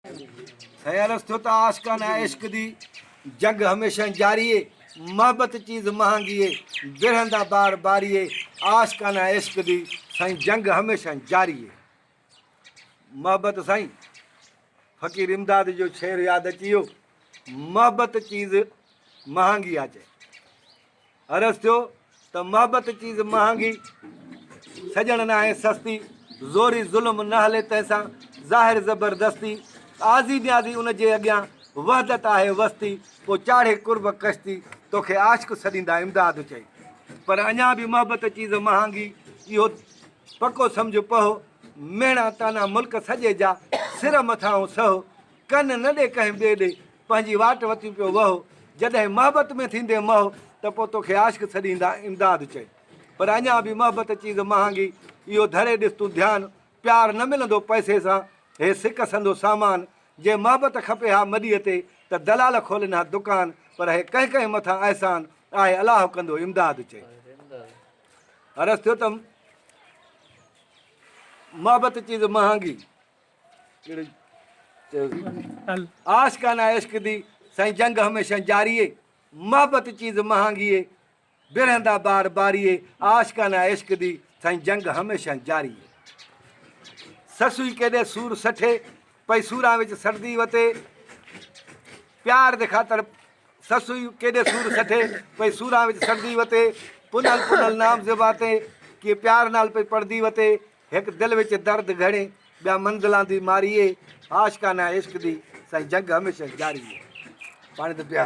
सयारस थियो त आशिकाना इश्क दी जंग हमेशा जारी है। मोहब्बत चीज़ महंगी है, बिरहंदा बार बारी है। आशिकाना इश्क दी साईं जंग हमेशा जारी है। मोहब्बत साईं फ़कीर इमदाद जो शेर याद अची वियो, मोहब्बत चीज़ महंगी आहे। अर्ज़ थियो त मोहब्बत चीज़ महंगी, सजण न आहे सस्ती, ज़ोरी ज़ुल्म न हले तंहिंसां ज़ाहिर ज़बरदस्ती। आज़ी न्याज़ी उन जे अॻियां वहदत आहे वस्ती, पोइ चाढ़े कुर्ब कश्ती तोखे आशिक़ सॾींदा इमदाद चई। पर अञा बि मोहब्बत चीज़ महांगी, इहो पको सम्झ पहो। मेणा ताना मुल्क सॼे जा सिर मथां सहो, कन न ॾे कंहिं ॿिए ॾे पंहिंजी वाट वती पियो वहो। जॾहिं मोहब्बत में थींदे मोह त पोइ तोखे आशिक़ सॾींदा इमदाद चई। पर अञा बि मोहब्बत चीज़ महांगी, इहो धरे ॾिस तूं ध्यानु। प्यार न मिलंदो पैसे सां, हे सिक संदो सामान। जे मोहब्बत खपे हा मॾीअ ते त दलाल खोलनि हा दुकान। पर हे कंहिं कंहिं मथां अहसान आहे अलाह कंदो इमदाद चई। अर्ज़ थियो त मोहब्बत चीज़ महांगी, आशिकाना इश्क दी साईं जंग हमेशा जारी है। मोहब्बत चीज़ महांगी है, बिरहंदा बार बारी है। आशिकाना इश्क दी साईं जंग हमेशा जारी है। ससुई केॾे सूर सठे पई सूरां विच सड़दी वते, प्यार दे ख़ातिर ससुई केॾे सूर सठे पई सूरां विच सड़दी वते। पुनल पुनल नाम ज़िबाते कि प्यार नाल पई पढ़दी वते। हिकु दिल विच दर्द घणे ॿिया मंज़िलां दी मारी है। आशिकाना इश्क दी साईं जंग हमेशा जारी है। पाणी त प्यार